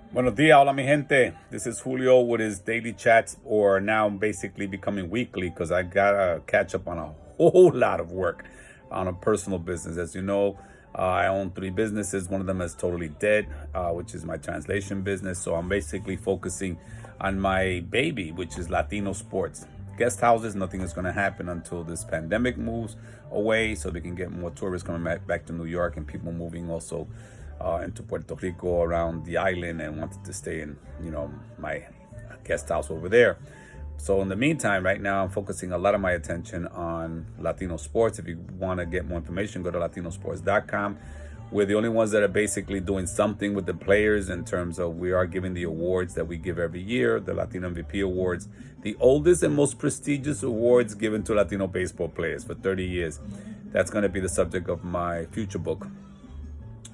Buenos dias, hola mi gente. This is Julio with his daily chats, or now basically becoming weekly because I gotta catch up on a whole lot of work on a personal business. As you know, I own three businesses. One of them is totally dead, which is my translation business. So I'm basically focusing on my baby, which is Latino sports. Guest houses, nothing is going to happen until this pandemic moves away so they can get more tourists coming back to New York and people moving also into Puerto Rico around the island and wanted to stay in, my guest house over there. So in the meantime, right now, I'm focusing a lot of my attention on Latino sports. If you want to get more information, go to latinosports.com. We're the only ones that are basically doing something with the players in terms of we are giving the awards that we give every year, the Latino MVP Awards, the oldest and most prestigious awards given to Latino baseball players for 30 years. That's going to be the subject of my future book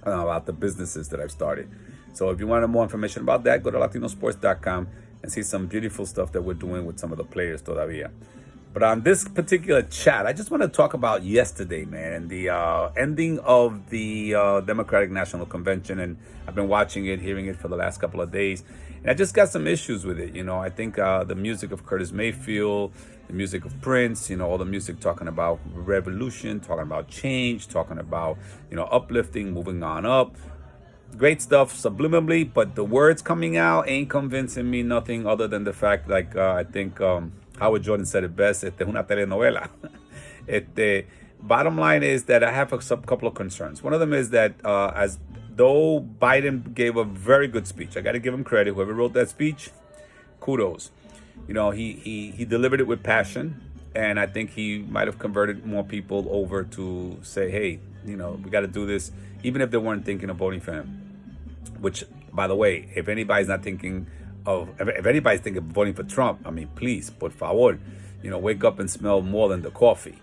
about the businesses that I've started. So if you want more information about that, go to latinosports.com and see some beautiful stuff that we're doing with some of the players todavía. But on this particular chat, I just want to talk about yesterday, man, the ending of the Democratic National Convention. And I've been watching it, hearing it for the last couple of days. And I just got some issues with it. I think the music of Curtis Mayfield, the music of Prince, all the music talking about revolution, talking about change, talking about, uplifting, moving on up. Great stuff subliminally, but the words coming out ain't convincing me nothing other than the fact, like, I think Howard Jordan said it best, una telenovela. Bottom line is that I have a couple of concerns. One of them is that as though Biden gave a very good speech, I got to give him credit. Whoever wrote that speech, kudos. He delivered it with passion, and I think he might have converted more people over to say, hey, we got to do this, even if they weren't thinking of voting for him. Which, by the way, if anybody's thinking of voting for Trump, I mean, please, por favor, wake up and smell more than the coffee.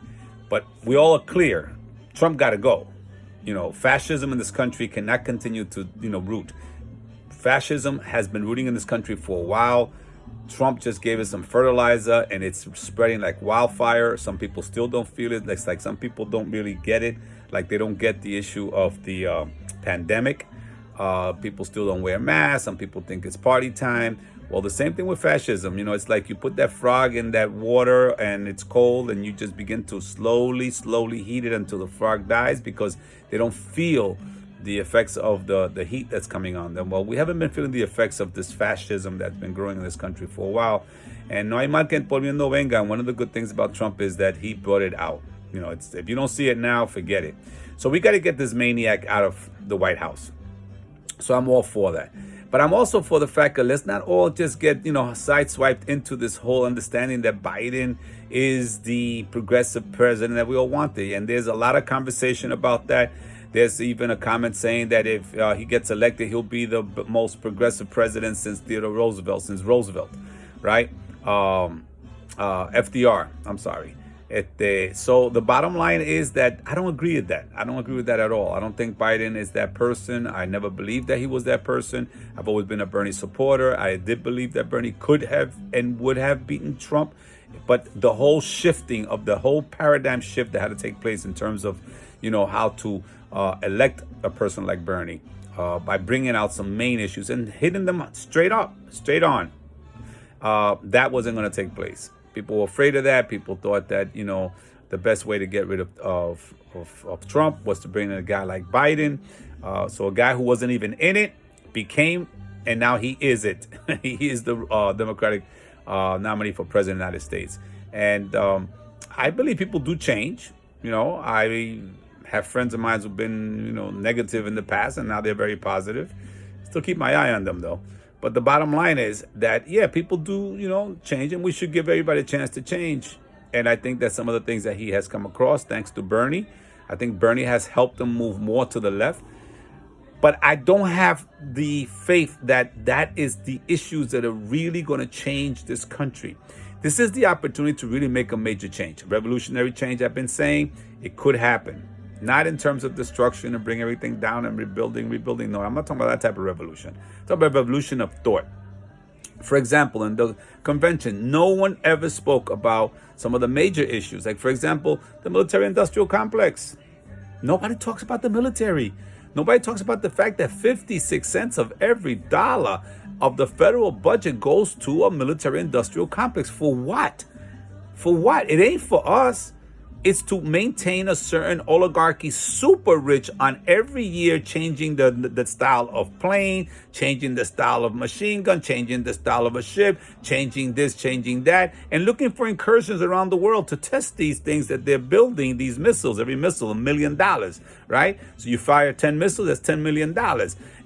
But we all are clear, Trump got to go. Fascism in this country cannot continue to, root. Fascism has been rooting in this country for a while. Trump just gave it some fertilizer and it's spreading like wildfire. Some people still don't feel it. It's like some people don't really get it. Like they don't get the issue of the pandemic. People still don't wear masks. Some people think it's party time. Well, the same thing with fascism. It's like you put that frog in that water and it's cold and you just begin to slowly heat it until the frog dies because they don't feel the effects of the heat that's coming on them. Well, we haven't been feeling the effects of this fascism that's been growing in this country for a while. And no hay mal que por bien no venga. And one of the good things about Trump is that he brought it out. If you don't see it now, forget it. So we got to get this maniac out of the White House. So I'm all for that. But I'm also for the fact that let's not all just get, sideswiped into this whole understanding that Biden is the progressive president that we all wanted. And there's a lot of conversation about that. There's even a comment saying that if he gets elected, he'll be the most progressive president since Roosevelt, right? FDR, I'm sorry. So the bottom line is that I don't agree with that. I don't agree with that at all. I don't think Biden is that person. I never believed that he was that person. I've always been a Bernie supporter. I did believe that Bernie could have and would have beaten Trump. But the whole shifting of the whole paradigm shift that had to take place in terms of, how to elect a person like Bernie by bringing out some main issues and hitting them straight on, that wasn't going to take place. People were afraid of that. People thought that, the best way to get rid of Trump was to bring in a guy like Biden. So a guy who wasn't even in it became, and now he is it. He is the Democratic nominee for president of the United States. And I believe people do change. I have friends of mine who've been, negative in the past, and now they're very positive. Still keep my eye on them, though. But the bottom line is that, yeah, people do, change, and we should give everybody a chance to change. And I think that some of the things that he has come across, thanks to Bernie, I think Bernie has helped him move more to the left. But I don't have the faith that that is the issues that are really going to change this country. This is the opportunity to really make a major change. Revolutionary change, I've been saying, it could happen. Not in terms of destruction and bring everything down and rebuilding. No, I'm not talking about that type of revolution. I'm talking about revolution of thought. For example, in the convention, no one ever spoke about some of the major issues. Like, for example, the military-industrial complex. Nobody talks about the military. Nobody talks about the fact that 56 cents of every dollar of the federal budget goes to a military industrial complex. For what? For what? It ain't for us. It's to maintain a certain oligarchy, super rich on every year, changing the style of plane, changing the style of machine gun, changing the style of a ship, changing this, changing that, and looking for incursions around the world to test these things that they're building, these missiles. Every missile, $1 million, right? So you fire 10 missiles, that's $10 million.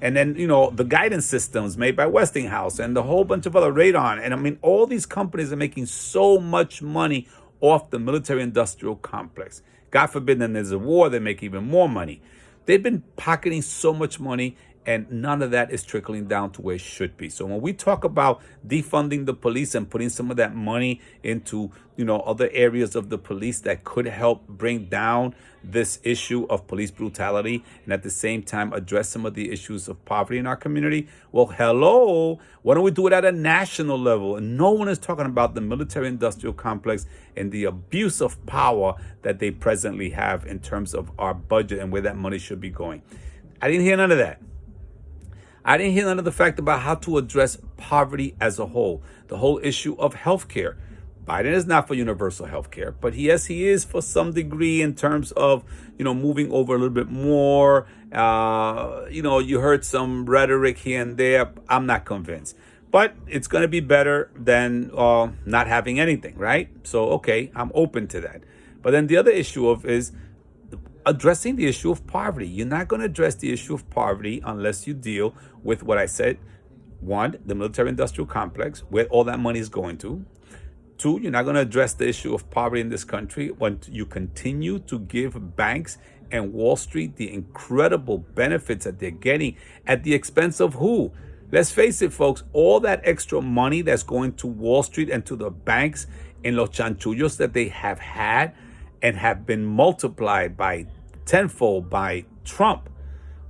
And then, the guidance systems made by Westinghouse and the whole bunch of other radar. And I mean, all these companies are making so much money off the military-industrial complex. God forbid, then there's a war, they make even more money. They've been pocketing so much money, and none of that is trickling down to where it should be. So when we talk about defunding the police and putting some of that money into, other areas of the police that could help bring down this issue of police brutality and at the same time address some of the issues of poverty in our community, well, hello, why don't we do it at a national level? And no one is talking about the military-industrial complex and the abuse of power that they presently have in terms of our budget and where that money should be going. I didn't hear none of that. I didn't hear none of the fact about how to address poverty as a whole, the whole issue of healthcare. Biden is not for universal healthcare, but yes, he is for some degree in terms of, moving over a little bit more. You heard some rhetoric here and there. I'm not convinced, but it's going to be better than not having anything, right? So, okay, I'm open to that. But then the other issue is addressing the issue of poverty. You're not going to address the issue of poverty unless you deal with what I said. One, the military-industrial complex, where all that money is going to. Two, you're not going to address the issue of poverty in this country when you continue to give banks and Wall Street the incredible benefits that they're getting at the expense of who? Let's face it, folks, all that extra money that's going to Wall Street and to the banks in los chanchullos that they have had and have been multiplied by tenfold by Trump.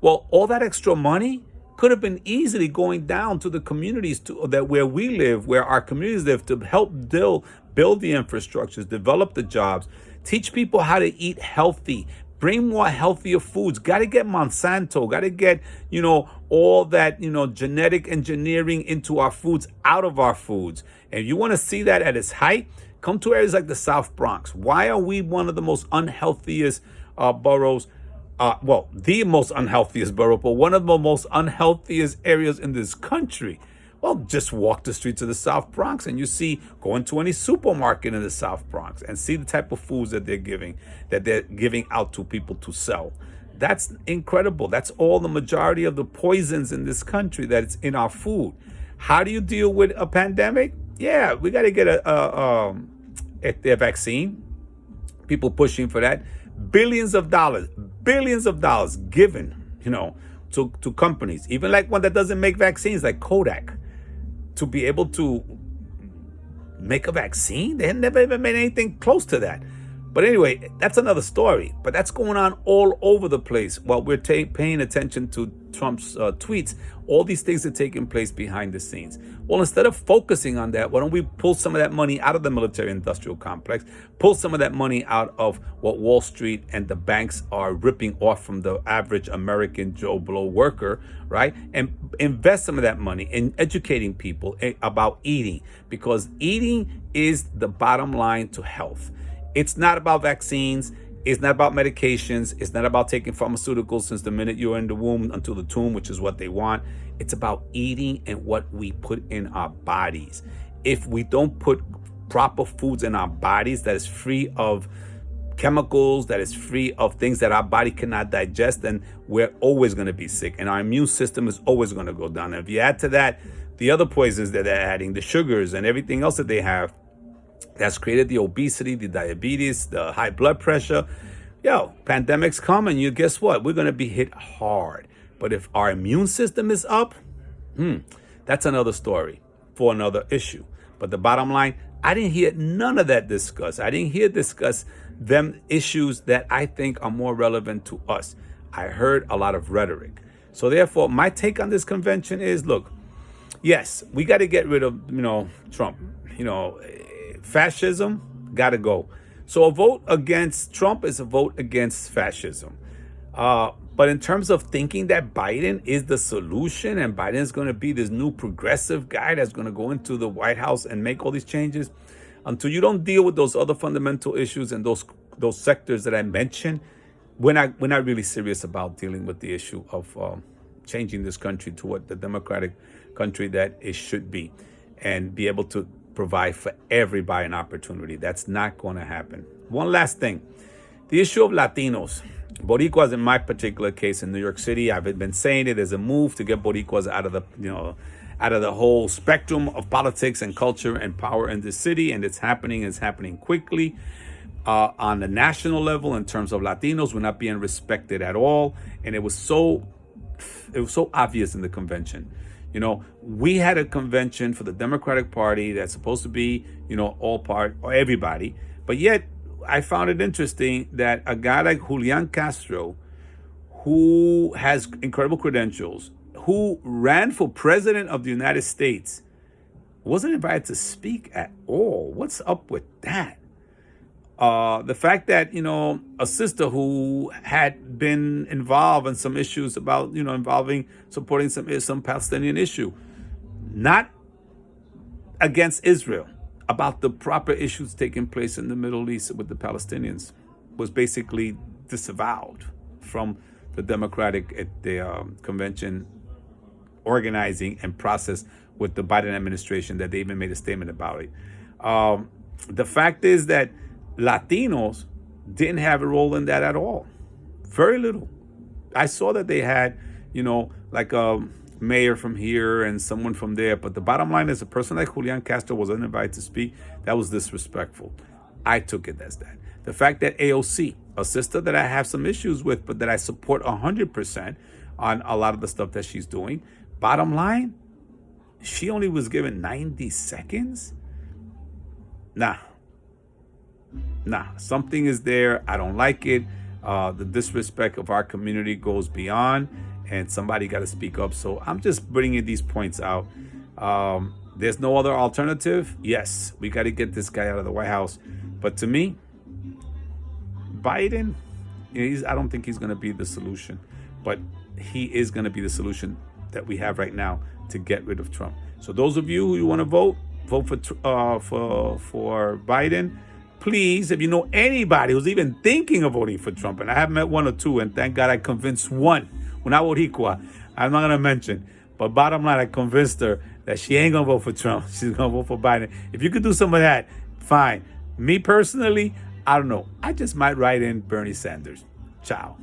Well, all that extra money could have been easily going down to the communities where we live, where our communities live, to help build the infrastructures, develop the jobs, teach people how to eat healthy, bring more healthier foods. Got to get Monsanto, got to get, all that, genetic engineering into our foods, out of our foods. And you want to see that at its height, come to areas like the South Bronx. Why are we one of the most unhealthiest boroughs? The most unhealthiest borough, but one of the most unhealthiest areas in this country. Well, just walk the streets of the South Bronx and you see, go into any supermarket in the South Bronx and see the type of foods that they're giving out to people to sell. That's incredible. That's all the majority of the poisons in this country that's in our food. How do you deal with a pandemic? Yeah, we got to get a vaccine. People pushing for that. Billions of dollars given, to companies, even like one that doesn't make vaccines, like Kodak, to be able to make a vaccine. They had never even made anything close to that. But anyway, that's another story. But that's going on all over the place while we're paying attention to Trump's tweets. All these things are taking place behind the scenes. Well, instead of focusing on that, why don't we pull some of that money out of the military-industrial complex, pull some of that money out of what Wall Street and the banks are ripping off from the average American Joe Blow worker, right? And invest some of that money in educating people about eating, because eating is the bottom line to health. It's not about vaccines. It's not about medications. It's not about taking pharmaceuticals since the minute you're in the womb until the tomb, which is what they want. It's about eating and what we put in our bodies. If we don't put proper foods in our bodies that is free of chemicals, that is free of things that our body cannot digest, then we're always going to be sick. And our immune system is always going to go down. And if you add to that the other poisons that they're adding, the sugars and everything else that they have, that's created the obesity, the diabetes, the high blood pressure. Pandemics come and guess what? We're going to be hit hard. But if our immune system is up, that's another story for another issue. But the bottom line, I didn't hear none of that discussed. I didn't hear discuss them issues that I think are more relevant to us. I heard a lot of rhetoric. So therefore, my take on this convention is, look, yes, we got to get rid of, Trump. Fascism, got to go. So a vote against Trump is a vote against fascism. But in terms of thinking that Biden is the solution and Biden is going to be this new progressive guy that's going to go into the White House and make all these changes, until you don't deal with those other fundamental issues and those sectors that I mentioned, we're not really serious about dealing with the issue of changing this country to what the democratic country that it should be, and be able to provide for everybody an opportunity. That's not going to happen. One last thing, the issue of Latinos. Boricuas, in my particular case in New York City, I've been saying it as a move to get Boricuas out of the whole spectrum of politics and culture and power in this city, and it's happening quickly. On the national level, in terms of Latinos, we're not being respected at all, and it was so obvious in the convention. We had a convention for the Democratic Party that's supposed to be, everybody, but yet I found it interesting that a guy like Julian Castro, who has incredible credentials, who ran for president of the United States, wasn't invited to speak at all. What's up with that? The fact that, a sister who had been involved in some issues about, supporting some Palestinian issue, not against Israel, about the proper issues taking place in the Middle East with the Palestinians, was basically disavowed from the Democratic convention organizing and process with the Biden administration, that they even made a statement about it. The fact is that Latinos didn't have a role in that at all. Very little. I saw that they had, like a mayor from here and someone from there. But the bottom line is, a person like Julian Castro was uninvited to speak. That was disrespectful. I took it as that. The fact that AOC, a sister that I have some issues with, but that I support 100% on a lot of the stuff that she's doing. Bottom line, she only was given 90 seconds. Nah, something is there. I don't like it. The disrespect of our community goes beyond, and somebody got to speak up. So I'm just bringing these points out. There's no other alternative. Yes, we got to get this guy out of the White House. But to me, Biden, I don't think he's going to be the solution, but he is going to be the solution that we have right now to get rid of Trump. So those of you who want to vote for Biden. Please, if you know anybody who's even thinking of voting for Trump, and I have met one or two, and thank God I convinced one, una boricua, I'm not going to mention, but bottom line, I convinced her that she ain't going to vote for Trump. She's going to vote for Biden. If you could do some of that, fine. Me personally, I don't know. I just might write in Bernie Sanders. Ciao.